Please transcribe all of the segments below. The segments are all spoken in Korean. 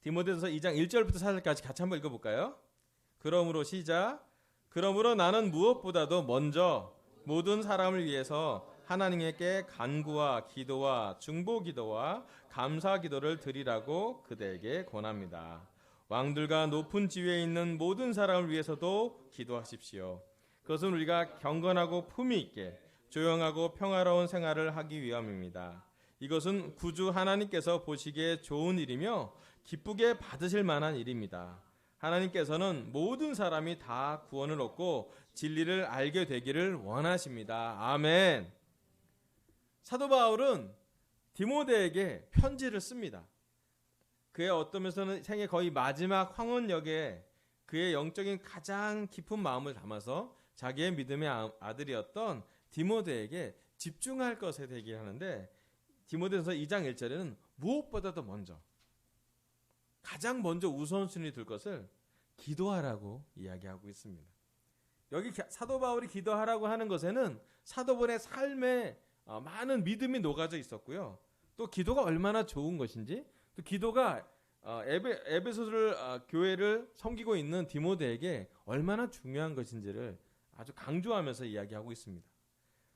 디모데전서 2장 1절부터 4절까지 같이 한번 읽어볼까요? 그러므로 시작. 그러므로 나는 무엇보다도 먼저 모든 사람을 위해서 하나님께 간구와 기도와 중보 기도와 감사 기도를 드리라고 그대에게 권합니다. 왕들과 높은 지위에 있는 모든 사람을 위해서도 기도하십시오. 그것은 우리가 경건하고 품위 있게 조용하고 평화로운 생활을 하기 위함입니다. 이것은 구주 하나님께서 보시기에 좋은 일이며 기쁘게 받으실 만한 일입니다. 하나님께서는 모든 사람이 다 구원을 얻고 진리를 알게 되기를 원하십니다. 아멘. 사도 바울은 디모데에게 편지를 씁니다. 그의 어떤 면에서는 생애 거의 마지막 황혼역에 그의 영적인 가장 깊은 마음을 담아서 자기의 믿음의 아들이었던 디모데에게 집중할 것에 대기를 하는데, 디모데전서 2장 1절에는 무엇보다도 먼저, 가장 먼저 우선순위 둘 것을 기도하라고 이야기하고 있습니다. 여기 사도 바울이 기도하라고 하는 것에는 사도분의 삶에 많은 믿음이 녹아져 있었고요. 또 기도가 얼마나 좋은 것인지, 또 기도가 에베소를 교회를 섬기고 있는 디모데에게 얼마나 중요한 것인지를 아주 강조하면서 이야기하고 있습니다.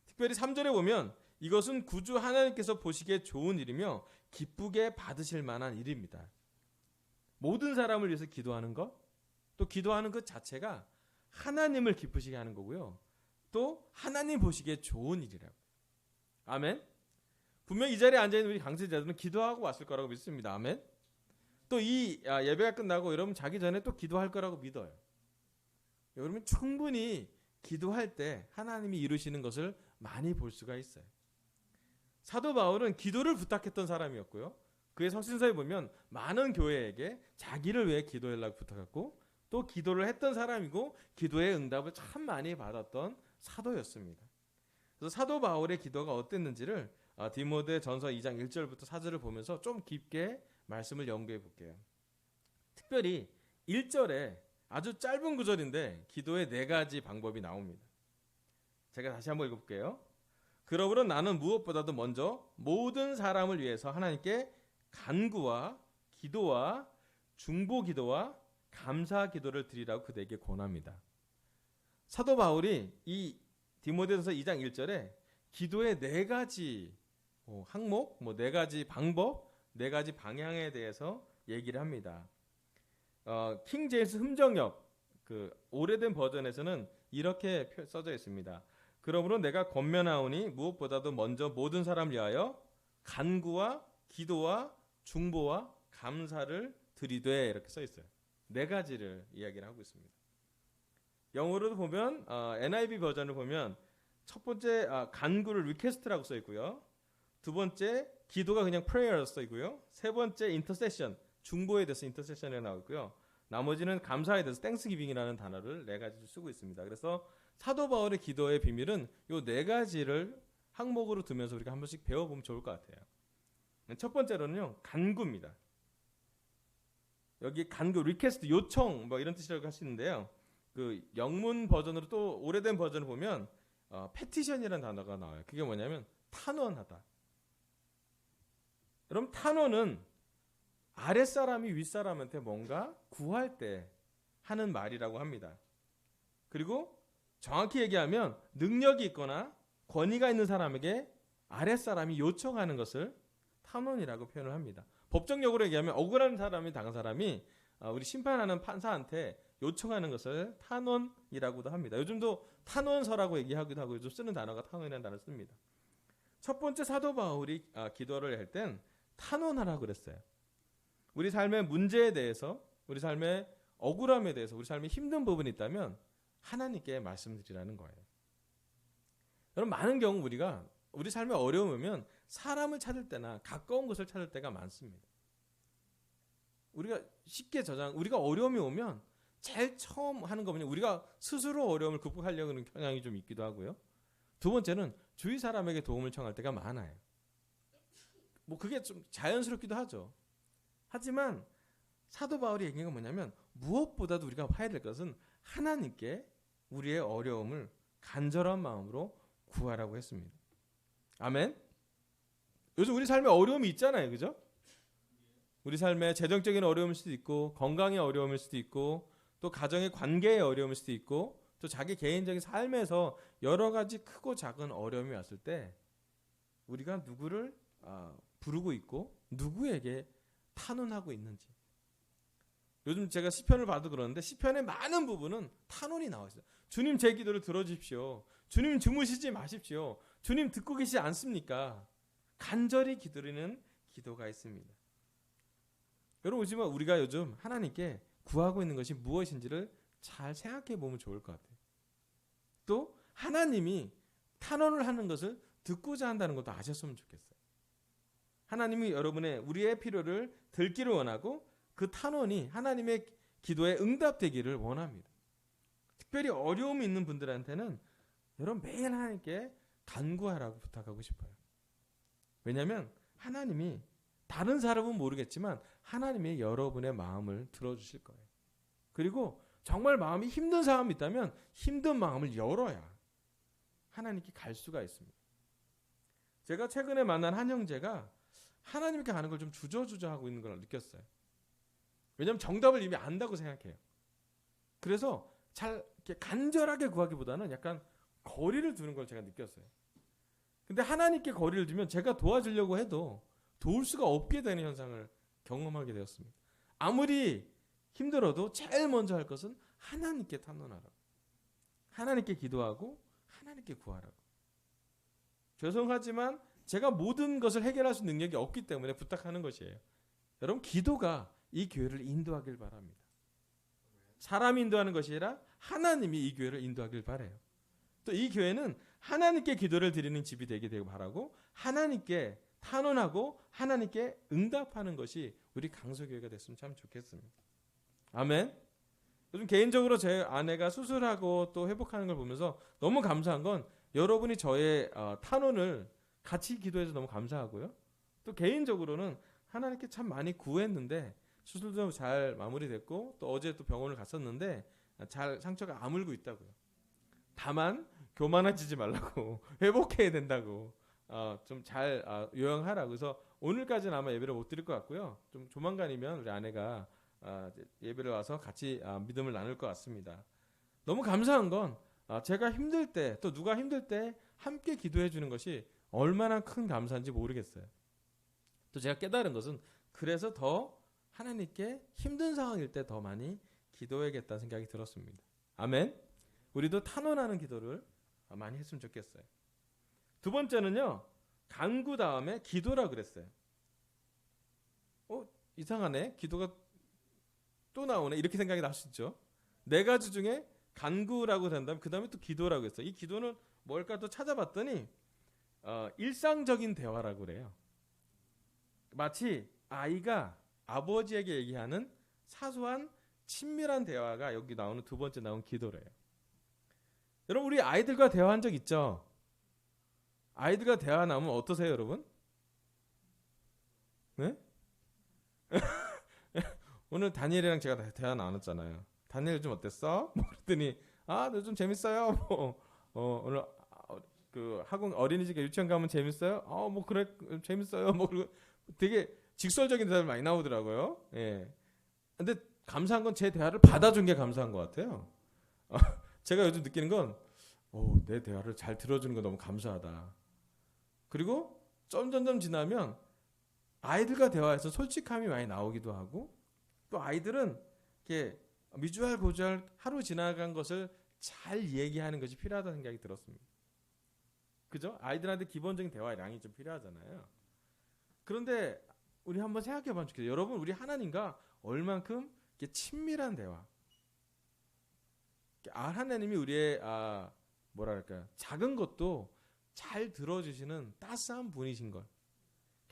특별히 3절에 보면 이것은 구주 하나님께서 보시기에 좋은 일이며 기쁘게 받으실 만한 일입니다. 모든 사람을 위해서 기도하는 것, 또 기도하는 것 자체가 하나님을 기쁘시게 하는 거고요. 또 하나님 보시기에 좋은 일이라고. 아멘. 분명 이 자리에 앉아있는 우리 강세자들은 기도하고 왔을 거라고 믿습니다. 아멘. 또 이 예배가 끝나고 여러분 자기 전에 또 기도할 거라고 믿어요. 여러분 충분히 기도할 때 하나님이 이루시는 것을 많이 볼 수가 있어요. 사도 바울은 기도를 부탁했던 사람이었고요. 그의 서신서에 보면 많은 교회에게 자기를 위해 기도하라고 부탁했고, 또 기도를 했던 사람이고 기도의 응답을 참 많이 받았던 사도였습니다. 그래서 사도 바울의 기도가 어땠는지를 디모데 전서 2장 1절부터 4절을 보면서 좀 깊게 말씀을 연구해 볼게요. 특별히 1절에 아주 짧은 구절인데 기도의 4가지 방법이 나옵니다. 제가 다시 한번 읽어볼게요. 그러므로 나는 무엇보다도 먼저 모든 사람을 위해서 하나님께 간구와 기도와 중보 기도와 감사 기도를 드리라고 그대에게 권합니다. 사도 바울이 이 디모데전서 2장 1절에 기도의 4가지 항목, 4가지 방법, 4가지 방향에 대해서 얘기를 합니다. 킹 제임스 흠정역 그 오래된 버전에서는 이렇게 써져 있습니다. 그러므로 내가 권면하오니 무엇보다도 먼저 모든 사람을 위하여 간구와 기도와 중보와 감사를 드리되, 이렇게 써 있어요. 4가지를 이야기를 하고 있습니다. 영어로도 보면 NIV 버전을 보면 첫 번째 간구를 request라고 써 있고요. 두 번째 기도가 그냥 prayer로 써 있고요. 세 번째 intercession, 중보에 대해서 intercession이 나오고 있고요. 나머지는 감사에 대해서 thanksgiving이라는 단어를 4가지를 쓰고 있습니다. 그래서 사도 바울의 기도의 비밀은 이 4가지를 항목으로 두면서 우리가 한 번씩 배워보면 좋을 것 같아요. 첫 번째로는요, 간구입니다. 여기 간구, 리퀘스트, 요청 이런 뜻이라고 할 수 있는데요. 그 영문 버전으로 또 오래된 버전을 보면 petition이라는 단어가 나와요. 그게 뭐냐면 탄원하다. 여러분 탄원은 아랫사람이 윗사람한테 뭔가 구할 때 하는 말이라고 합니다. 그리고 정확히 얘기하면 능력이 있거나 권위가 있는 사람에게 아랫사람이 요청하는 것을 탄원이라고 표현을 합니다. 법정용어로 얘기하면 억울한 사람이 당한 사람이 우리 심판하는 판사한테 요청하는 것을 탄원이라고도 합니다. 요즘도 탄원서라고 얘기하기도 하고 요즘 쓰는 단어가 탄원이라는 단어를 씁니다. 첫 번째 사도 바울이 기도를 할 땐 탄원하라고 그랬어요. 우리 삶의 문제에 대해서, 우리 삶의 억울함에 대해서, 우리 삶의 힘든 부분이 있다면 하나님께 말씀드리라는 거예요. 여러분 많은 경우 우리가 우리 삶에 어려움이 오면 사람을 찾을 때나 가까운 곳을 찾을 때가 많습니다. 우리가 쉽게 우리가 어려움이 오면 제일 처음 하는 거 뭐냐, 우리가 스스로 어려움을 극복하려고 하는 경향이 좀 있기도 하고요. 두 번째는 주위 사람에게 도움을 청할 때가 많아요. 그게 좀 자연스럽기도 하죠. 하지만 사도 바울이 얘기한 건 뭐냐면 무엇보다도 우리가 봐야 될 것은 하나님께 우리의 어려움을 간절한 마음으로 구하라고 했습니다. 아멘. 요즘 우리 삶에 어려움이 있잖아요, 그죠? 우리 삶에 재정적인 어려움일 수도 있고, 건강의 어려움일 수도 있고, 또 가정의 관계의 어려움일 수도 있고, 또 자기 개인적인 삶에서 여러 가지 크고 작은 어려움이 왔을 때 우리가 누구를 부르고 있고 누구에게 탄원하고 있는지. 요즘 제가 시편을 봐도 그러는데 시편의 많은 부분은 탄원이 나와 있어요. 주님, 제 기도를 들어주십시오. 주님, 주무시지 마십시오. 주님, 듣고 계시지 않습니까? 간절히 기도리는 기도가 있습니다. 여러분, 오지만 우리가 요즘 하나님께 구하고 있는 것이 무엇인지를 잘 생각해 보면 좋을 것 같아요. 또 하나님이 탄원을 하는 것을 듣고자 한다는 것도 아셨으면 좋겠어요. 하나님이 우리의 필요를 듣기를 원하고 그 탄원이 하나님의 기도에 응답되기를 원합니다. 특별히 어려움이 있는 분들한테는 여러분 매일 하나님께 간구하라고 부탁하고 싶어요. 왜냐하면 하나님이, 다른 사람은 모르겠지만 하나님이 여러분의 마음을 들어주실 거예요. 그리고 정말 마음이 힘든 사람이 있다면 힘든 마음을 열어야 하나님께 갈 수가 있습니다. 제가 최근에 만난 한 형제가 하나님께 가는 걸 좀 주저주저하고 있는 걸 느꼈어요. 왜냐하면 정답을 이미 안다고 생각해요. 그래서 잘 이렇게 간절하게 구하기보다는 약간 거리를 두는 걸 제가 느꼈어요. 근데 하나님께 거리를 두면 제가 도와주려고 해도 도울 수가 없게 되는 현상을 경험하게 되었습니다. 아무리 힘들어도 제일 먼저 할 것은 하나님께 탄원하라고, 하나님께 기도하고 하나님께 구하라고. 죄송하지만 제가 모든 것을 해결할 수 있는 능력이 없기 때문에 부탁하는 것이에요. 여러분, 기도가 이 교회를 인도하길 바랍니다. 사람이 인도하는 것이 아니라 하나님이 이 교회를 인도하길 바라요. 또 이 교회는 하나님께 기도를 드리는 집이 되게 되고 바라고, 하나님께 탄원하고 하나님께 응답하는 것이 우리 강서교회가 됐으면 참 좋겠습니다. 아멘. 요즘 개인적으로 제 아내가 수술하고 또 회복하는 걸 보면서 너무 감사한 건 여러분이 저의 탄원을 같이 기도해서 너무 감사하고요. 또 개인적으로는 하나님께 참 많이 구했는데 수술도 잘 마무리됐고, 또 어제 또 병원을 갔었는데 잘 상처가 아물고 있다고요. 다만 교만해지지 말라고 회복해야 된다고 좀 잘 요양하라고. 그래서 오늘까지는 아마 예배를 못 드릴 것 같고요. 좀 조만간이면 우리 아내가 예배를 와서 같이 믿음을 나눌 것 같습니다. 너무 감사한 건 제가 힘들 때, 또 누가 힘들 때 함께 기도해 주는 것이 얼마나 큰 감사인지 모르겠어요. 또 제가 깨달은 것은 그래서 더 하나님께 힘든 상황일 때 더 많이 기도해야겠다는 생각이 들었습니다. 아멘. 우리도 탄원하는 기도를 많이 했으면 좋겠어요. 두 번째는요, 간구 다음에 기도라 그랬어요. 이상하네, 기도가 또 나오네, 이렇게 생각이 날 수 있죠. 네 가지 중에 간구라고 된다면 그 다음에 또 기도라고 했어요. 이 기도는 뭘까 또 찾아봤더니 일상적인 대화라고 그래요. 마치 아이가 아버지에게 얘기하는 사소한 친밀한 대화가 여기 나오는 두 번째 나온 기도래요. 여러분, 우리 아이들과 대화한 적 있죠? 아이들과 대화 나오면 어떠세요, 여러분? 네? 오늘 다니엘이랑 제가 대화 나눴잖아요. 다니엘 좀 어땠어? 뭐 그랬더니 너 좀 재밌어요. 오늘 그 학원 어린이집 유치원 가면 재밌어요? 뭐 그래 재밌어요. 뭐 그리고 되게 직설적인 대답이 많이 나오더라고요. 예. 근데 감사한 건 제 대화를 받아준 게 감사한 것 같아요. 제가 요즘 느끼는 건 내 대화를 잘 들어주는 거 너무 감사하다. 그리고 점점점 지나면 아이들과 대화해서 솔직함이 많이 나오기도 하고, 또 아이들은 이렇게 미주알고주알 하루 지나간 것을 잘 얘기하는 것이 필요하다는 생각이 들었습니다. 그죠? 아이들한테 기본적인 대화의 양이 좀 필요하잖아요. 그런데 우리 한번 생각해 보면 좋겠어요. 여러분, 우리 하나님과 얼만큼 이렇게 친밀한 대화, 하나님이 우리의 작은 것도 잘 들어주시는 따스한 분이신 걸,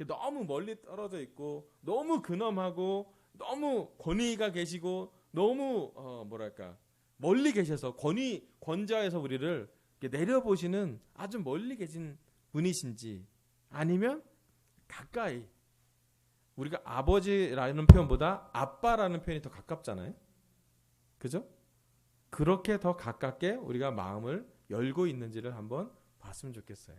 너무 멀리 떨어져 있고 너무 근엄하고 너무 권위가 계시고 너무 멀리 계셔서 권좌에서 우리를 내려보시는 아주 멀리 계신 분이신지, 아니면 가까이, 우리가 아버지라는 표현보다 아빠라는 표현이 더 가깝잖아요. 그죠? 그렇게 더 가깝게 우리가 마음을 열고 있는지를 한번 봤으면 좋겠어요.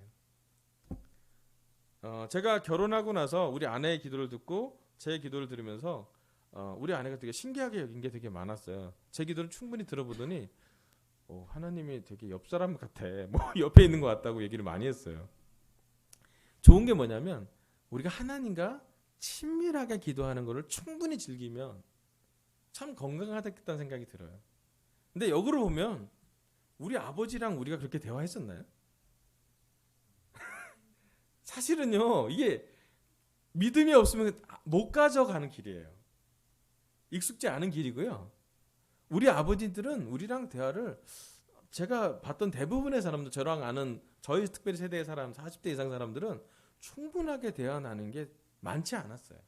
제가 결혼하고 나서 우리 아내의 기도를 듣고 제 기도를 들으면서 우리 아내가 되게 신기하게 여긴 게 되게 많았어요. 제 기도를 충분히 들어보더니 하나님이 되게 옆 사람 같아. 뭐 옆에 있는 것 같다고 얘기를 많이 했어요. 좋은 게 뭐냐면 우리가 하나님과 친밀하게 기도하는 것을 충분히 즐기면 참 건강하겠다는 생각이 들어요. 근데 역으로 보면 우리 아버지랑 우리가 그렇게 대화했었나요? 사실은요, 이게 믿음이 없으면 못 가져가는 길이에요. 익숙지 않은 길이고요. 우리 아버지들은 우리랑 대화를, 제가 봤던 대부분의 사람들, 저랑 아는 저희 특별히 세대의 사람, 40대 이상 사람들은 충분하게 대화 나누는 게 많지 않았어요.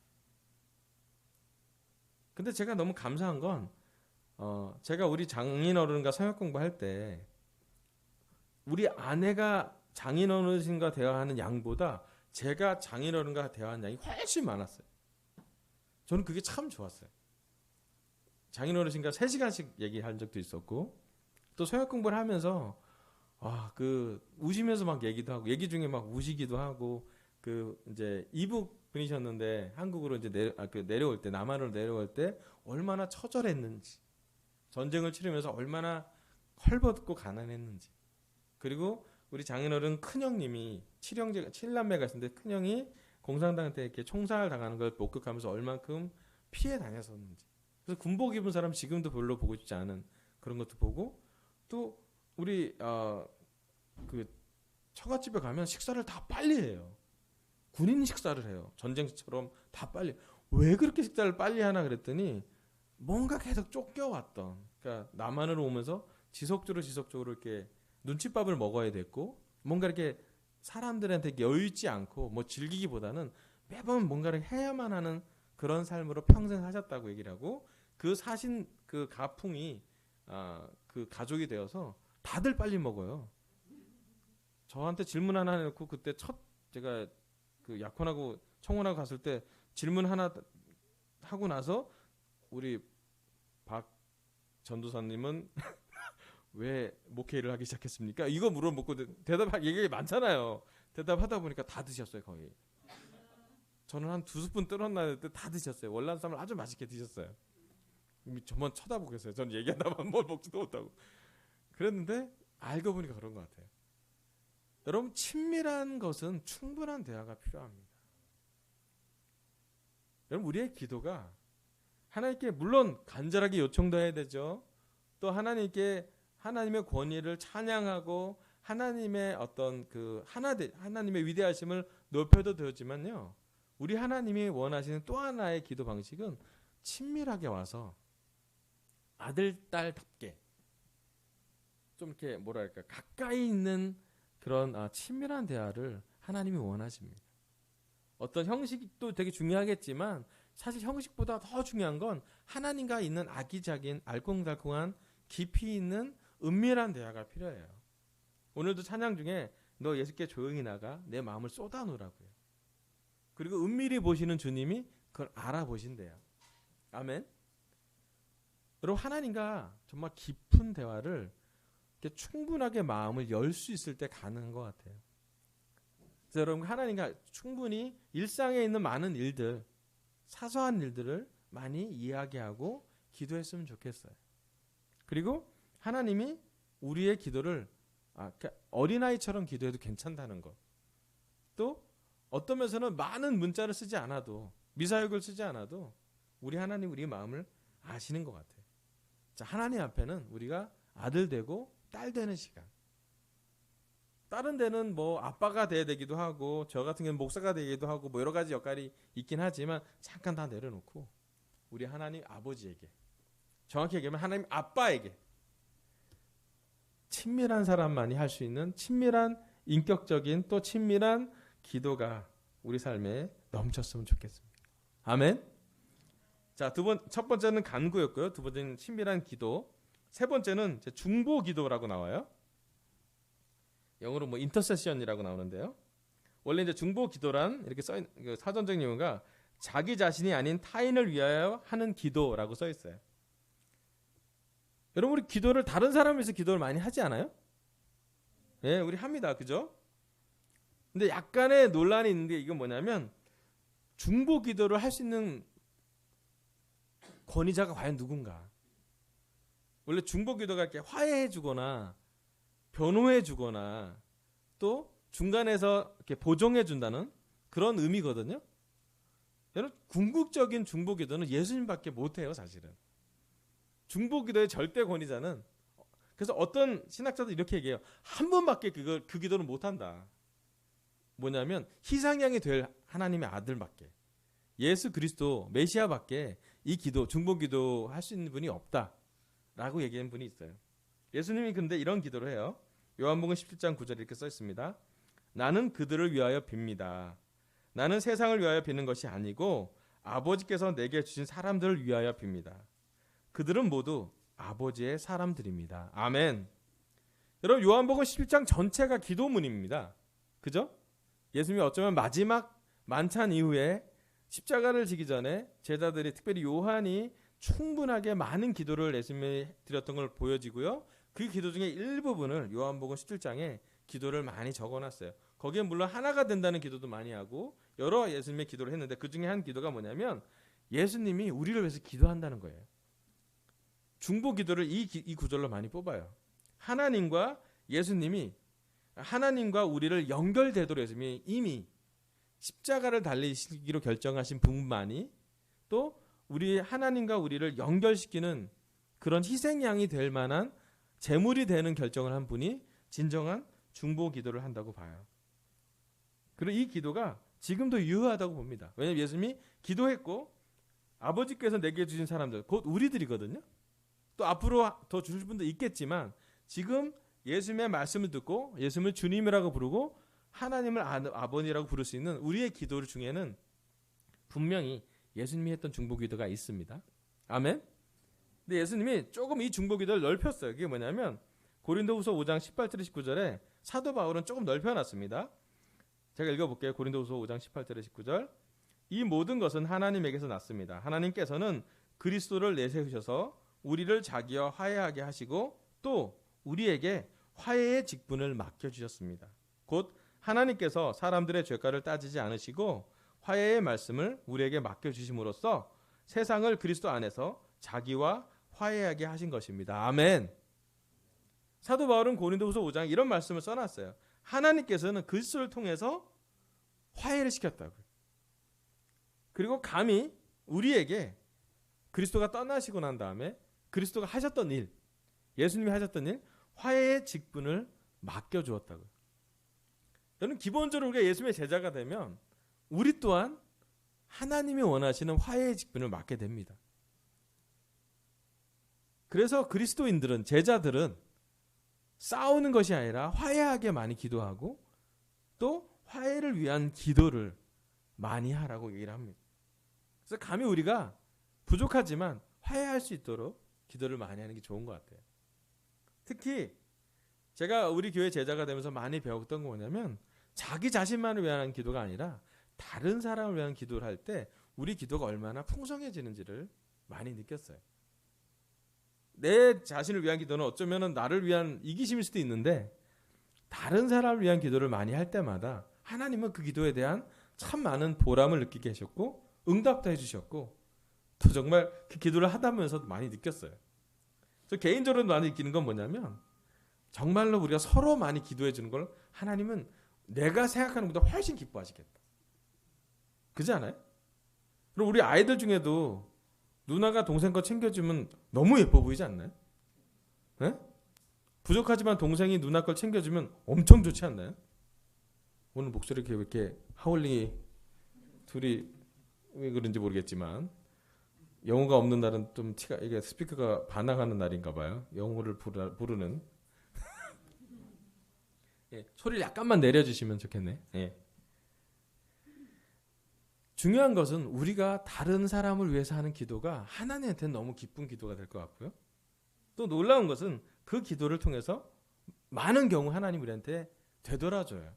근데 제가 너무 감사한 건 제가 우리 장인어른과 성역 공부할 때 우리 아내가 장인어르신과 대화하는 양보다 제가 장인어른과 대화하는 양이 훨씬 많았어요. 저는 그게 참 좋았어요. 장인어르신과 3시간씩 얘기한 적도 있었고, 또 성역 공부를 하면서 우시면서 막 얘기도 하고, 얘기 중에 막 우시기도 하고, 이제 이북 분이셨는데 한국으로 이제 내려올 때, 남한으로 내려올 때 얼마나 처절했는지, 전쟁을 치르면서 얼마나 헐벗고 가난했는지, 그리고 우리 장인어른 큰형님이 7남매가 있었는데 큰형이 공산당한테 이렇게 총살 당하는 걸 목격하면서 얼만큼 피해 다녔었는지, 그래서 군복 입은 사람 지금도 별로 보고 싶지 않은 그런 것도 보고, 또 우리 처갓집에 가면 식사를 다 빨리 해요. 군인 식사를 해요. 전쟁처럼 다 빨리. 왜 그렇게 식사를 빨리 하나 그랬더니 뭔가 계속 쫓겨왔던, 그러니까 남한으로 오면서 지속적으로 이렇게 눈칫밥을 먹어야 됐고, 뭔가 이렇게 사람들한테 여유 있지 않고 뭐 즐기기보다는 매번 뭔가를 해야만 하는 그런 삶으로 평생 사셨다고 얘기를 하고, 그 사신 그 가풍이 그 가족이 되어서 다들 빨리 먹어요. 저한테 질문 하나 해놓고, 그때 제가 그 약혼하고 청혼하고 갔을 때 질문 하나 하고 나서 우리 박 전도사님은 왜 목회를 하기 시작했습니까? 이거 물어보고 대답할 얘기가 많잖아요. 대답하다 보니까 다 드셨어요, 거의. 저는 한 2스푼 떨었나 했는데 다 드셨어요. 월남쌈을 아주 맛있게 드셨어요. 저만 쳐다보고 계세요. 저는 얘기하다 보면 뭘 먹지도 못하고. 그랬는데 알고 보니까 그런 것 같아요. 여러분, 친밀한 것은 충분한 대화가 필요합니다. 여러분, 우리의 기도가 하나님께 물론 간절하게 요청도 해야 되죠. 또 하나님의 권위를 찬양하고 하나님의 어떤 하나님의 위대하심을 높여도 되었지만요, 우리 하나님이 원하시는 또 하나의 기도 방식은 친밀하게 와서 아들, 딸답게 좀 이렇게 뭐랄까 가까이 있는 그런 친밀한 대화를 하나님이 원하십니다. 어떤 형식도 되게 중요하겠지만 사실 형식보다 더 중요한 건 하나님과 있는 아기자기한 알콩달콩한 깊이 있는 은밀한 대화가 필요해요. 오늘도 찬양 중에 너 예수께 조용히 나가 내 마음을 쏟아놓으라고요. 그리고 은밀히 보시는 주님이 그걸 알아보신대요. 아멘. 여러분, 하나님과 정말 깊은 대화를 이렇게 충분하게 마음을 열 수 있을 때 가능한 것 같아요. 그래서 여러분, 하나님과 충분히 일상에 있는 많은 일들, 사소한 일들을 많이 이야기하고 기도했으면 좋겠어요. 그리고 하나님이 우리의 기도를 어린아이처럼 기도해도 괜찮다는 것. 또 어떤 면에서는 많은 문자를 쓰지 않아도, 미사역을 쓰지 않아도 우리 하나님 우리 마음을 아시는 것 같아요. 자, 하나님 앞에는 우리가 아들 되고 딸 되는 시간. 다른 데는 뭐 아빠가 돼야 되기도 하고, 저 같은 경우는 목사가 되기도 하고, 뭐 여러 가지 역할이 있긴 하지만 잠깐 다 내려놓고 우리 하나님 아버지에게, 정확히 얘기하면 하나님 아빠에게 친밀한 사람만이 할 수 있는 친밀한 인격적인 또 친밀한 기도가 우리 삶에 넘쳤으면 좋겠습니다. 아멘. 자, 첫 번째는 간구였고요. 두 번째는 친밀한 기도. 세 번째는 중보 기도라고 나와요. 영어로 뭐 인터세션이라고 나오는데요. 원래 이제 중보 기도란 이렇게 써 있는 사전적 용어가 자기 자신이 아닌 타인을 위하여 하는 기도라고 써 있어요. 여러분, 우리 기도를 다른 사람을 위해서 기도를 많이 하지 않아요? 예, 우리 합니다. 그죠? 근데 약간의 논란이 있는데, 이건 뭐냐면 중보 기도를 할 수 있는 권위자가 과연 누군가? 원래 중보 기도가 이렇게 화해해 주거나 변호해 주거나 또 중간에서 이렇게 보정해 준다는 그런 의미거든요. 여러분, 궁극적인 중보 기도는 예수님밖에 못 해요, 사실은. 중보 기도의 절대 권위자는, 그래서 어떤 신학자도 이렇게 얘기해요. 한 번밖에 그 기도는 못 한다. 뭐냐면 희생양이 될 하나님의 아들밖에, 예수 그리스도 메시아밖에 이 기도, 중보 기도 할 수 있는 분이 없다라고 얘기한 분이 있어요. 예수님이 근데 이런 기도를 해요. 요한복음 17장 9절에 이렇게 써 있습니다. 나는 그들을 위하여 빕니다. 나는 세상을 위하여 비는 것이 아니고 아버지께서 내게 주신 사람들을 위하여 빕니다. 그들은 모두 아버지의 사람들입니다. 아멘. 여러분, 요한복음 17장 전체가 기도문입니다. 그죠? 예수님이 어쩌면 마지막 만찬 이후에 십자가를 지기 전에 제자들이, 특별히 요한이 충분하게 많은 기도를 예수님이 드렸던 걸 보여지고요. 그 기도 중에 일부분을 요한복음 17장에 기도를 많이 적어놨어요. 거기에 물론 하나가 된다는 기도도 많이 하고 여러 예수님의 기도를 했는데, 그 중에 한 기도가 뭐냐면 예수님이 우리를 위해서 기도한다는 거예요. 중보 기도를 이 구절로 많이 뽑아요. 하나님과 예수님이, 하나님과 우리를 연결되도록 예수님이 이미 십자가를 달리시기로 결정하신 분만이 또 우리 하나님과 우리를 연결시키는 그런 희생양이 될 만한 제물이 되는 결정을 한 분이 진정한 중보 기도를 한다고 봐요. 그리고 이 기도가 지금도 유효하다고 봅니다. 왜냐하면 예수님이 기도했고 아버지께서 내게 주신 사람들, 곧 우리들이거든요. 또 앞으로 더 주실 분도 있겠지만 지금 예수님의 말씀을 듣고 예수님을 주님이라고 부르고 하나님을 아버지라고 부를 수 있는 우리의 기도 중에는 분명히 예수님이 했던 중보 기도가 있습니다. 아멘. 근데 예수님이 조금 이 중보 기도를 넓혔어요. 그게 뭐냐면 고린도후서 5장 18절에 19절에 사도 바울은 조금 넓혀놨습니다. 제가 읽어볼게요. 고린도후서 5장 18절에 19절. 이 모든 것은 하나님에게서 났습니다. 하나님께서는 그리스도를 내세우셔서 우리를 자기와 화해하게 하시고 또 우리에게 화해의 직분을 맡겨주셨습니다. 곧 하나님께서 사람들의 죄가를 따지지 않으시고 화해의 말씀을 우리에게 맡겨주심으로써 세상을 그리스도 안에서 자기와 화해하게 하신 것입니다. 아멘. 사도 바울은 고린도후서 5장 이런 말씀을 써놨어요. 하나님께서는 그리스도를 통해서 화해를 시켰다고요. 그리고 감히 우리에게 그리스도가 떠나시고 난 다음에 그리스도가 하셨던 일, 예수님이 하셨던 일, 화해의 직분을 맡겨주었다고요. 저는 기본적으로 우리가 예수님의 제자가 되면 우리 또한 하나님이 원하시는 화해의 직분을 맡게 됩니다. 그래서 그리스도인들은, 제자들은 싸우는 것이 아니라 화해하게 많이 기도하고 또 화해를 위한 기도를 많이 하라고 얘기를 합니다. 그래서 감히 우리가 부족하지만 화해할 수 있도록 기도를 많이 하는 게 좋은 것 같아요. 특히 제가 우리 교회 제자가 되면서 많이 배웠던 거 뭐냐면 자기 자신만을 위한 기도가 아니라 다른 사람을 위한 기도를 할 때 우리 기도가 얼마나 풍성해지는지를 많이 느꼈어요. 내 자신을 위한 기도는 어쩌면 나를 위한 이기심일 수도 있는데 다른 사람을 위한 기도를 많이 할 때마다 하나님은 그 기도에 대한 참 많은 보람을 느끼게 하셨고 응답도 해주셨고 또 정말 그 기도를 하다면서도 많이 느꼈어요. 저 개인적으로 많이 느끼는 건 뭐냐면 정말로 우리가 서로 많이 기도해 주는 걸 하나님은 내가 생각하는 것보다 훨씬 기뻐하시겠다. 그렇지 않아요? 그리고 우리 아이들 중에도 누나가 동생 거 챙겨주면 너무 예뻐 보이지 않나요? 네? 부족하지만 동생이 누나 걸 챙겨주면 엄청 좋지 않나요? 오늘 목소리 이렇게 하울링이 둘이 왜 그런지 모르겠지만 영어가 없는 날은 좀 티가, 이게 스피커가 반항하는 날인가 봐요. 영어를 부르는. 예, 소리를 약간만 내려주시면 좋겠네. 예. 중요한 것은 우리가 다른 사람을 위해서 하는 기도가 하나님한테는 너무 기쁜 기도가 될 것 같고요. 또 놀라운 것은 그 기도를 통해서 많은 경우 하나님 우리한테 되돌아줘요.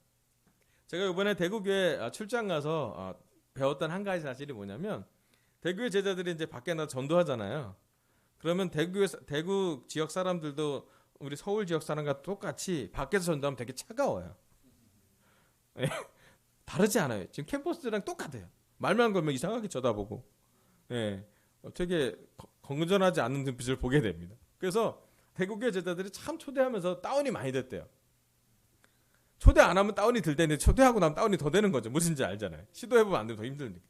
제가 이번에 대구교회 출장 가서 배웠던 한 가지 사실이 뭐냐면 대구의 제자들이 이제 밖에 나가 전도하잖아요. 그러면 대구 지역 사람들도 우리 서울 지역 사람과 똑같이 밖에서 전도하면 되게 차가워요. 다르지 않아요. 지금 캠퍼스랑 똑같아요. 말만 걸면 이상하게 쳐다보고, 예, 되게 건전하지 않은 눈빛을 보게 됩니다. 그래서 대국의 제자들이 참 초대하면서 다운이 많이 됐대요. 초대 안 하면 다운이 들 때인데 초대하고 나면 다운이 더 되는 거죠. 무슨지 알잖아요. 시도해보면 안 되면 더 힘드니까.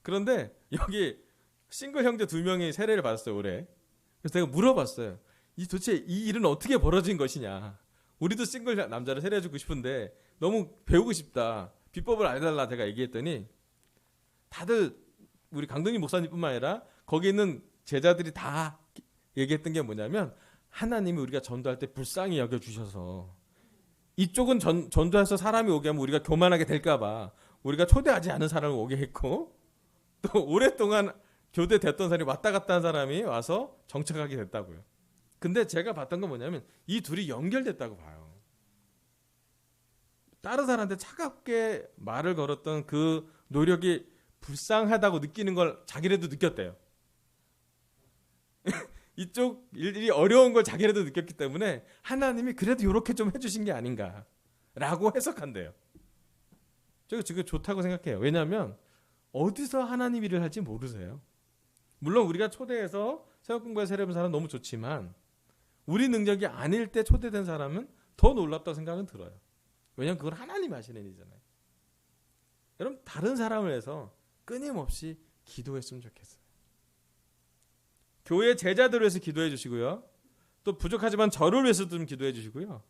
그런데 여기 싱글 형제 2명이 세례를 받았어요, 올해. 그래서 내가 물어봤어요. 도대체 이 일은 어떻게 벌어진 것이냐. 우리도 싱글 남자를 세례해주고 싶은데 너무 배우고 싶다. 비법을 알려달라 제가 얘기했더니 다들 우리 강동희 목사님뿐만 아니라 거기 있는 제자들이 다 얘기했던 게 뭐냐면 하나님이 우리가 전도할 때 불쌍히 여겨주셔서 이쪽은 전도해서 사람이 오게 하면 우리가 교만하게 될까봐 우리가 초대하지 않은 사람을 오게 했고 또 오랫동안 교대됐던 사람이 왔다 갔다 한 사람이 와서 정착하게 됐다고요. 근데 제가 봤던 건 뭐냐면 이 둘이 연결됐다고 봐요. 다른 사람한테 차갑게 말을 걸었던 그 노력이 불쌍하다고 느끼는 걸 자기네도 느꼈대요. 이쪽 일이 어려운 걸 자기네도 느꼈기 때문에 하나님이 그래도 이렇게 좀 해주신 게 아닌가라고 해석한대요. 제가 지금 좋다고 생각해요. 왜냐하면 어디서 하나님 일을 할지 모르세요. 물론 우리가 초대해서 새벽 공부에 세례받은 사람은 너무 좋지만 우리 능력이 아닐 때 초대된 사람은 더 놀랍다고 생각은 들어요. 왜냐하면 그건 하나님 하시는 일이잖아요. 여러분 다른 사람을 위해서 끊임없이 기도했으면 좋겠어요. 교회 제자들을 위해서 기도해 주시고요. 또 부족하지만 저를 위해서도 좀 기도해 주시고요.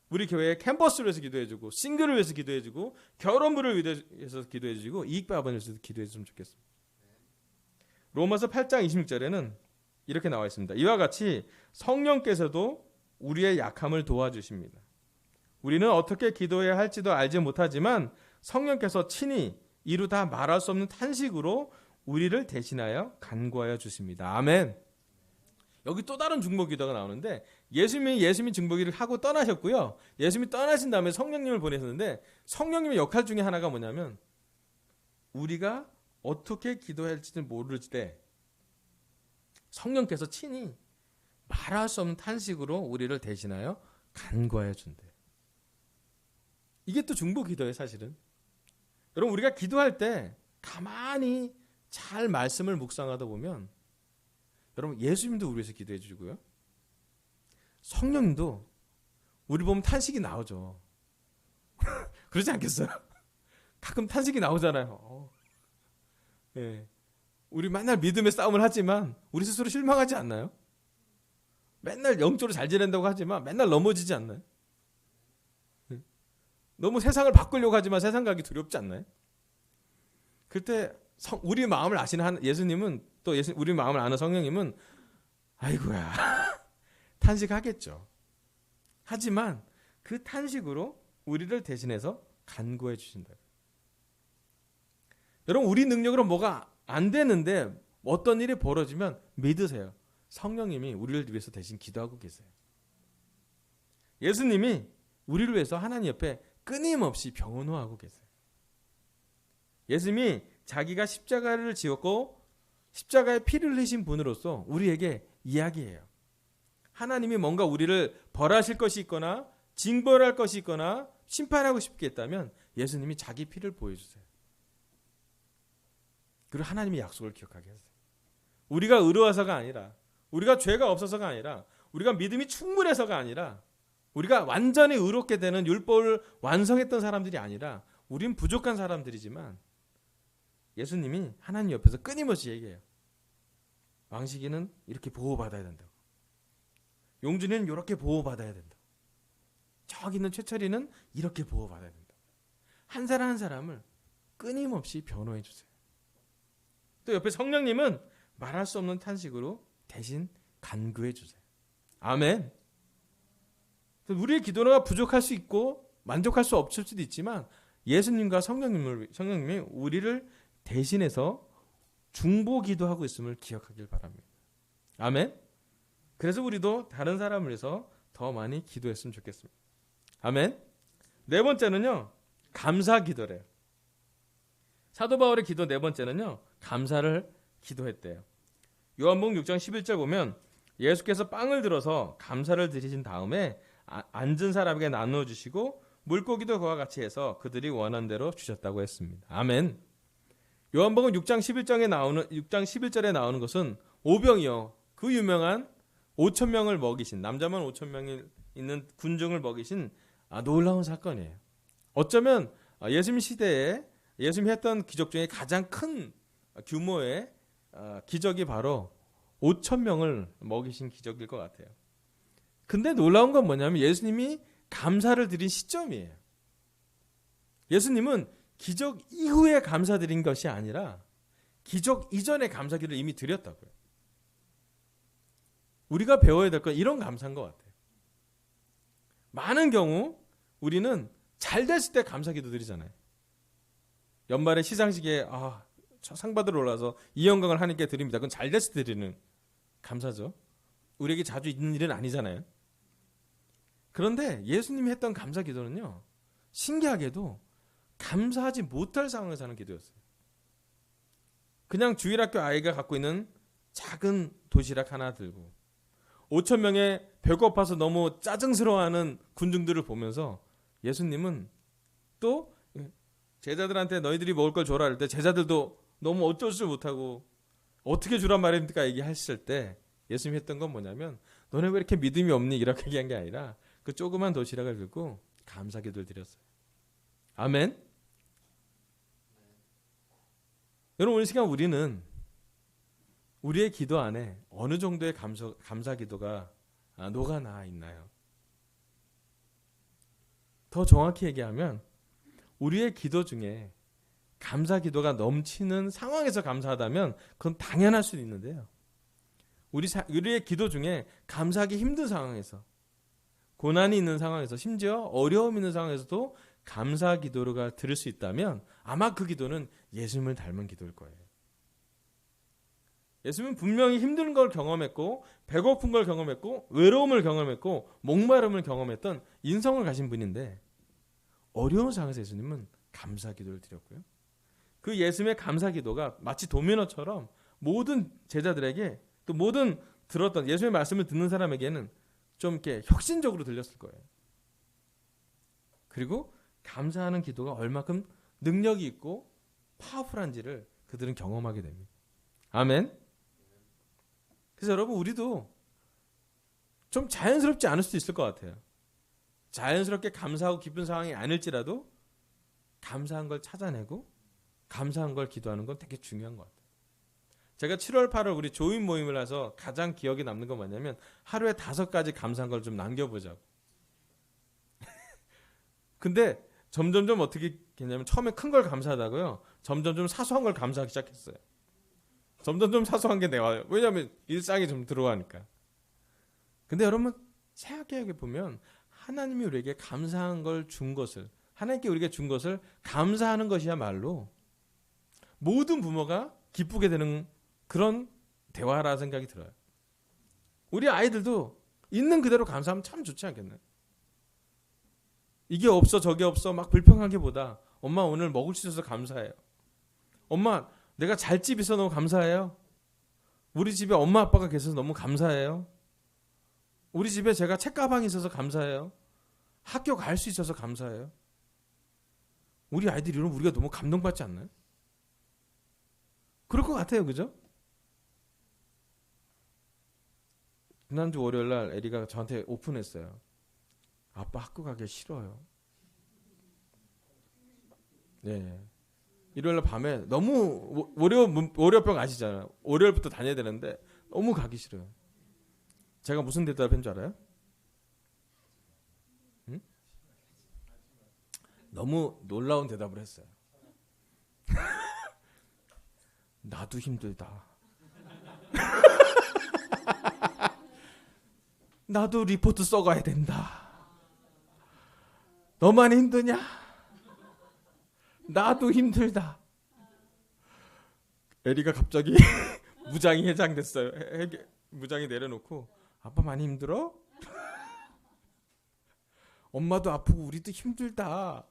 우리 교회 캠퍼스를 위해서 기도해 주고 싱글을 위해서 기도해 주고 결혼부를 위해서 기도해 주시고 이익바반을 위해서 기도해 주시면 좋겠습니다. 로마서 8장 26절에는 이렇게 나와 있습니다. 이와 같이 성령께서도 우리의 약함을 도와주십니다. 우리는 어떻게 기도해야 할지도 알지 못하지만 성령께서 친히 이루 다 말할 수 없는 탄식으로 우리를 대신하여 간구하여 주십니다. 아멘. 여기 또 다른 중보 기도가 나오는데 예수님이 중보기를 하고 떠나셨고요. 예수님이 떠나신 다음에 성령님을 보내셨는데 성령님의 역할 중에 하나가 뭐냐면 우리가 어떻게 기도해야 할지를 모를 때 성령께서 친히 말할 수 없는 탄식으로 우리를 대신하여 간구하여 준대. 이게 또 중보 기도예요, 사실은. 여러분 우리가 기도할 때 가만히 잘 말씀을 묵상하다 보면 여러분 예수님도 우리 위해서 기도해 주시고요. 성령님도 우리 보면 탄식이 나오죠. 그러지 않겠어요? 가끔 탄식이 나오잖아요. 예. 우리 맨날 믿음의 싸움을 하지만 우리 스스로 실망하지 않나요? 맨날 영적으로 잘 지낸다고 하지만 맨날 넘어지지 않나요? 너무 세상을 바꾸려고 하지만 세상 가기 두렵지 않나요? 그때 우리 마음을 아시는 예수님은 또 우리 마음을 아는 성령님은 아이고야 탄식하겠죠. 하지만 그 탄식으로 우리를 대신해서 간구해 주신다. 여러분 우리 능력으로 뭐가 안 되는데 어떤 일이 벌어지면 믿으세요. 성령님이 우리를 위해서 대신 기도하고 계세요. 예수님이 우리를 위해서 하나님 옆에 끊임없이 변호하고 계세요. 예수님이 자기가 십자가를 지었고 십자가에 피를 흘리신 분으로서 우리에게 이야기해요. 하나님이 뭔가 우리를 벌하실 것이 있거나 징벌할 것이 있거나 심판하고 싶겠다면 예수님이 자기 피를 보여주세요. 그리고 하나님의 약속을 기억하게 하세요. 우리가 의로워서가 아니라 우리가 죄가 없어서가 아니라 우리가 믿음이 충분해서가 아니라 우리가 완전히 의롭게 되는 율법을 완성했던 사람들이 아니라 우린 부족한 사람들이지만 예수님이 하나님 옆에서 끊임없이 얘기해요. 왕식이는 이렇게 보호받아야 된다고. 용준이는 이렇게 보호받아야 된다고. 저기 있는 최철이는 이렇게 보호받아야 된다고. 한 사람 한 사람을 끊임없이 변호해 주세요. 또 옆에 성령님은 말할 수 없는 탄식으로 대신 간구해 주세요. 아멘. 우리의 기도가 부족할 수 있고 만족할 수 없을 수도 있지만 예수님과 성령님이 우리를 대신해서 중보 기도하고 있음을 기억하길 바랍니다. 아멘. 그래서 우리도 다른 사람을 위해서 더 많이 기도했으면 좋겠습니다. 아멘. 네 번째는요, 감사 기도래요. 사도 바울의 기도 네 번째는요, 감사를 기도했대요. 요한복음 6장 11절 보면 예수께서 빵을 들어서 감사를 드리신 다음에 앉은 사람에게 나누어 주시고 물고기도 그와 같이 해서 그들이 원한 대로 주셨다고 했습니다. 아멘. 요한복음 6장 11절에 나오는 것은 오병이어 그 유명한 5천 명을 먹이신 남자만 5천 명이 있는 군중을 먹이신 놀라운 사건이에요. 어쩌면 예수님 시대에 예수님이 했던 기적 중에 가장 큰 규모의 기적이 바로 5천 명을 먹이신 기적일 것 같아요. 근데 놀라운 건 뭐냐면 예수님이 감사를 드린 시점이에요. 예수님은 기적 이후에 감사드린 것이 아니라 기적 이전에 감사기를 이미 드렸다고요. 우리가 배워야 될 건 이런 감사인 것 같아요. 많은 경우 우리는 잘 됐을 때 감사기도 드리잖아요. 연말에 시상식에 상 받으러 올라서 이 영광을 하나님께 드립니다. 그건 잘 됐을 때 드리는 감사죠. 우리에게 자주 있는 일은 아니잖아요. 그런데 예수님이 했던 감사기도는요, 신기하게도 감사하지 못할 상황에서 하는 기도였어요. 그냥 주일학교 아이가 갖고 있는 작은 도시락 하나 들고 5천 명의 배고파서 너무 짜증스러워하는 군중들을 보면서 예수님은 또 제자들한테 너희들이 먹을 걸 줘라 할 때 제자들도 너무 어쩔 줄 못하고 어떻게 주란 말입니까 얘기하실 때 예수님이 했던 건 뭐냐면 너네 왜 이렇게 믿음이 없니 이렇게 얘기한 게 아니라 그 조그만 도시락을 들고 감사기도를 드렸어요. 아멘. 여러분 오늘 시간 우리는 우리의 기도 안에 어느 정도의 감사 기도가 녹아나 있나요? 더 정확히 얘기하면 우리의 기도 중에 감사 기도가 넘치는 상황에서 감사하다면 그건 당연할 수도 있는데요. 우리의 기도 중에 감사하기 힘든 상황에서, 고난이 있는 상황에서, 심지어 어려움이 있는 상황에서도 감사 기도가 들을 수 있다면 아마 그 기도는 예수님을 닮은 기도일 거예요. 예수님은 분명히 힘든 걸 경험했고 배고픈 걸 경험했고 외로움을 경험했고 목마름을 경험했던 인성을 가신 분인데 어려운 상황에서 예수님은 감사 기도를 드렸고요. 그 예수님의 감사 기도가 마치 도미노처럼 모든 제자들에게 또 모든 들었던 예수님의 말씀을 듣는 사람에게는 좀 이렇게 혁신적으로 들렸을 거예요. 그리고 감사하는 기도가 얼마큼 능력이 있고 파워풀한지를 그들은 경험하게 됩니다. 아멘. 그래서 여러분 우리도 좀 자연스럽지 않을 수도 있을 것 같아요. 자연스럽게 감사하고 기쁜 상황이 아닐지라도 감사한 걸 찾아내고 감사한 걸 기도하는 건 되게 중요한 것 같아요. 제가 7월 8월 우리 조인 모임을 해서 가장 기억에 남는 건 뭐냐면 하루에 5가지 감사한 걸 좀 남겨보자고. 근데 점점점 어떻게 했냐면 처음에 큰 걸 감사하다고요. 점점점 사소한 걸 감사하기 시작했어요. 점점점 사소한 게 나와요. 왜냐하면 일상이 좀 들어가니까. 근데 여러분 생각해 보면 하나님이 우리에게 감사한 걸 준 것을, 하나님께 우리에게 준 것을 감사하는 것이야말로 모든 부모가 기쁘게 되는 그런 대화라는 생각이 들어요. 우리 아이들도 있는 그대로 감사하면 참 좋지 않겠나요? 이게 없어 저게 없어 막 불평하기보다 엄마 오늘 먹을 수 있어서 감사해요. 엄마 내가 잘 집 있어 너무 감사해요. 우리 집에 엄마 아빠가 계셔서 너무 감사해요. 우리 집에 제가 책가방이 있어서 감사해요. 학교 갈 수 있어서 감사해요. 우리 아이들이 이러면 우리가 너무 감동받지 않나요? 그럴 것 같아요. 그죠? 지난주 월요일날 에리가 저한테 오픈했어요. 아빠 학교 가기 싫어요. 네. 일요일날 밤에 너무 월요병 아시잖아요. 월요일부터 다녀야 되는데 너무 가기 싫어요. 제가 무슨 대답한 줄 알아요? 응? 너무 놀라운 대답을 했어요. 나도 힘들다. 나도 리포트 써가야 된다. 너만 힘드냐? 나도 힘들다. 에리가 갑자기 무장이 해장됐어요. 무장이 내려놓고 아빠 많이 힘들어? 엄마도 아프고 우리도 힘들다.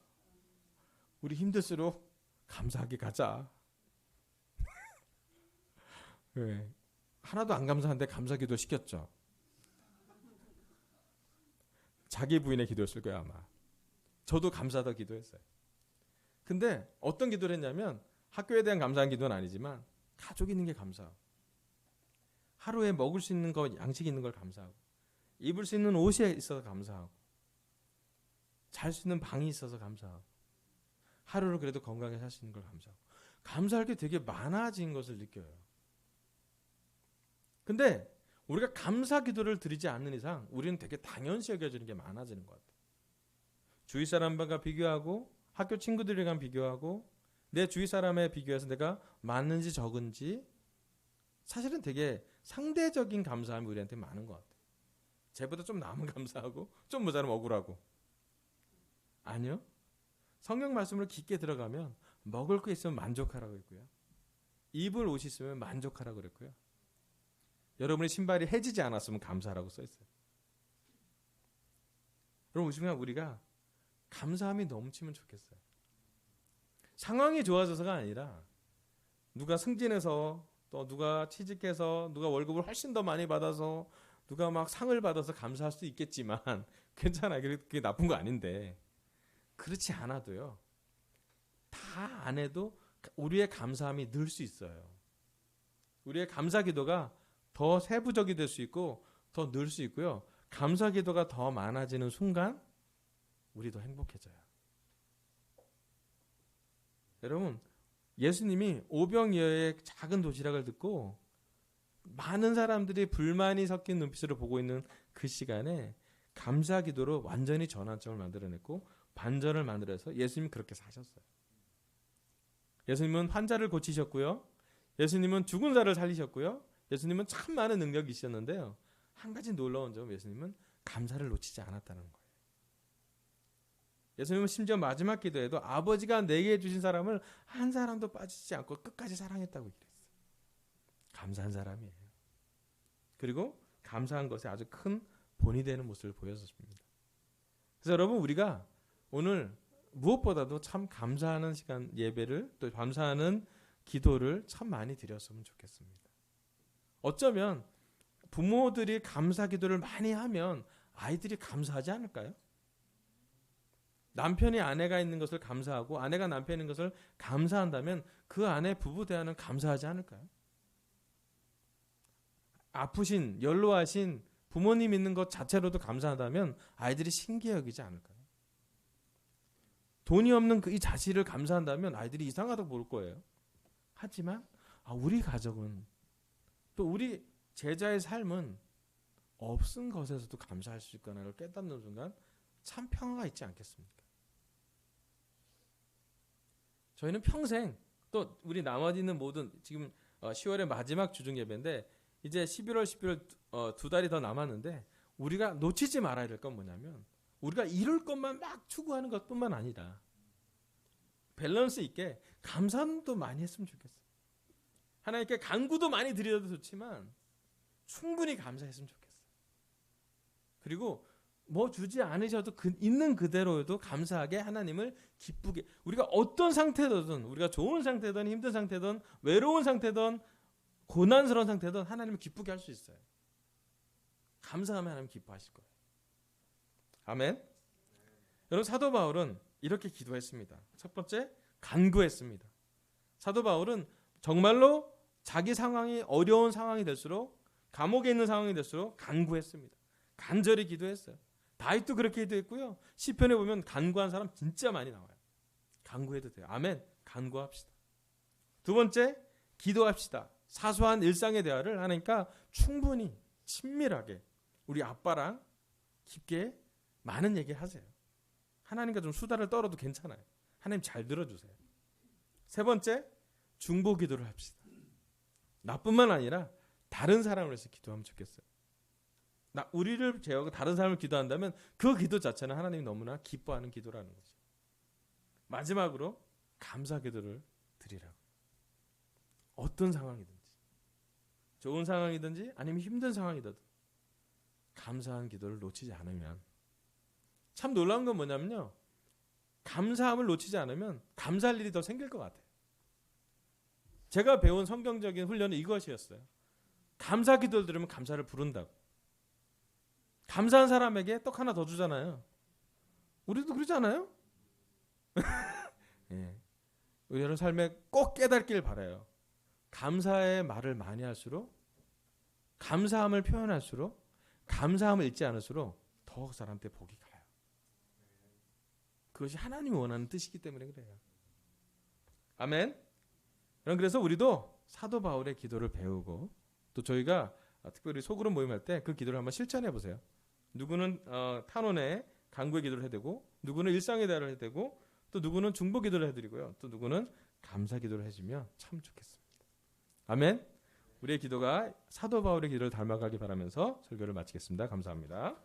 우리 힘들수록 감사하게 가자. 네. 하나도 안 감사한데 감사기도 시켰죠. 자기 부인의 기도였을 거예요 아마. 저도 감사하다 기도했어요. 근데 어떤 기도를 했냐면 학교에 대한 감사한 기도는 아니지만 가족 있는 게 감사하고, 하루에 먹을 수 있는 거, 양식 있는 걸 감사하고, 입을 수 있는 옷이 있어서 감사하고, 잘 수 있는 방이 있어서 감사하고, 하루를 그래도 건강하게 살 수 있는 걸 감사하고, 감사할 게 되게 많아진 것을 느껴요. 근데 우리가 감사 기도를 드리지 않는 이상 우리는 되게 당연시 여겨지는 게 많아지는 것 같아요. 주위 사람과 비교하고, 학교 친구들이랑 비교하고, 내 주위 사람에 비교해서 내가 많은지 적은지, 사실은 되게 상대적인 감사함이 우리한테 많은 것 같아요. 쟤보다 좀 남은 감사하고 좀 모자라면 억울하고. 아니요. 성경 말씀을 깊게 들어가면 먹을 거 있으면 만족하라고 했고요. 입을 옷이 있으면 만족하라고 그랬고요. 여러분의 신발이 해지지 않았으면 감사하라고 써있어요. 여러분, 우리가 감사함이 넘치면 좋겠어요. 상황이 좋아져서가 아니라 누가 승진해서, 또 누가 취직해서, 누가 월급을 훨씬 더 많이 받아서, 누가 막 상을 받아서 감사할 수도 있겠지만 괜찮아요. 그게 나쁜 거 아닌데, 그렇지 않아도요, 다 안 해도 우리의 감사함이 늘 수 있어요. 우리의 감사 기도가 더 세부적이 될 수 있고 더 늘 수 있고요. 감사 기도가 더 많아지는 순간 우리도 행복해져요. 여러분, 예수님이 오병이어의 작은 도시락을 듣고 많은 사람들이 불만이 섞인 눈빛으로 보고 있는 그 시간에 감사 기도로 완전히 전환점을 만들어냈고 반전을 만들어서 예수님이 그렇게 사셨어요. 예수님은 환자를 고치셨고요. 예수님은 죽은 자를 살리셨고요. 예수님은 참 많은 능력이 있었는데요. 한 가지 놀라운 점은 예수님은 감사를 놓치지 않았다는 거예요. 예수님은 심지어 마지막 기도에도 아버지가 내게 주신 사람을 한 사람도 빠지지 않고 끝까지 사랑했다고 얘기했어요. 감사한 사람이에요. 그리고 감사한 것에 아주 큰 본이 되는 모습을 보여줬습니다. 그래서 여러분, 우리가 오늘 무엇보다도 참 감사하는 시간, 예배를, 또 감사하는 기도를 참 많이 드렸으면 좋겠습니다. 어쩌면 부모들이 감사 기도를 많이 하면 아이들이 감사하지 않을까요? 남편이 아내가 있는 것을 감사하고 아내가 남편이 있는 것을 감사한다면 그 안에 부부 대화는 감사하지 않을까요? 아프신, 연로하신 부모님 있는 것 자체로도 감사하다면 아이들이 신기해 여기지 않을까요? 돈이 없는 이 자식을 감사한다면 아이들이 이상하다고 볼 거예요. 하지만 우리 가족은, 또 우리 제자의 삶은 없은 것에서도 감사할 수 있구나를 깨닫는 순간 참 평화가 있지 않겠습니까? 저희는 평생, 또 우리 나머지 있는 모든, 지금 10월의 마지막 주중 예배인데 이제 11월 12월 두 달이 더 남았는데 우리가 놓치지 말아야 될 건 뭐냐면 우리가 이룰 것만 막 추구하는 것뿐만 아니라 밸런스 있게 감사도 많이 했으면 좋겠어요. 하나님께 간구도 많이 드려도 좋지만 충분히 감사했으면 좋겠어요. 그리고 뭐 주지 않으셔도 있는 그대로도 감사하게 하나님을 기쁘게, 우리가 어떤 상태든, 우리가 좋은 상태든 힘든 상태든 외로운 상태든 고난스러운 상태든 하나님을 기쁘게 할 수 있어요. 감사하면 하나님 기뻐하실 거예요. 아멘. 여러분, 사도 바울은 이렇게 기도했습니다. 첫 번째, 간구했습니다. 사도 바울은 정말로 자기 상황이 어려운 상황이 될수록, 감옥에 있는 상황이 될수록 간구했습니다. 간절히 기도했어요. 다윗도 그렇게 기도했고요. 시편에 보면 간구한 사람 진짜 많이 나와요. 간구해도 돼요. 아멘. 간구합시다. 두 번째, 기도합시다. 사소한 일상의 대화를 하니까 충분히 친밀하게 우리 아빠랑 깊게 많은 얘기 하세요. 하나님과 좀 수다를 떨어도 괜찮아요. 하나님 잘 들어주세요. 세 번째, 중보 기도를 합시다. 나뿐만 아니라 다른 사람을 위해서 기도하면 좋겠어요. 우리를 제외하고 다른 사람을 기도한다면 그 기도 자체는 하나님이 너무나 기뻐하는 기도라는 거죠. 마지막으로 감사 기도를 드리라고. 어떤 상황이든지, 좋은 상황이든지 아니면 힘든 상황이든 감사한 기도를 놓치지 않으면, 참 놀라운 건 뭐냐면요, 감사함을 놓치지 않으면 감사할 일이 더 생길 것 같아요. 제가 배운 성경적인 훈련은 이것이었어요. 감사 기도를 들으면 감사를 부른다고. 감사한 사람에게 떡 하나 더 주잖아요. 우리도 그러지 않아요? 예. 우리 여러분 삶에 꼭 깨닫길 바라요. 감사의 말을 많이 할수록, 감사함을 표현할수록, 감사함을 잊지 않을수록 더욱 사람한테 복이 가요. 그것이 하나님이 원하는 뜻이기 때문에 그래요. 아멘. 여러분, 그래서 우리도 사도 바울의 기도를 배우고, 또 저희가 특별히 소그룹 모임할 때 그 기도를 한번 실천해 보세요. 누구는 탄원의 간구의 기도를 해대고, 누구는 일상의 대화를 해대고, 또 누구는 중보 기도를 해드리고요, 또 누구는 감사 기도를 해주면 참 좋겠습니다. 아멘. 우리의 기도가 사도 바울의 기도를 닮아가길 바라면서 설교를 마치겠습니다. 감사합니다.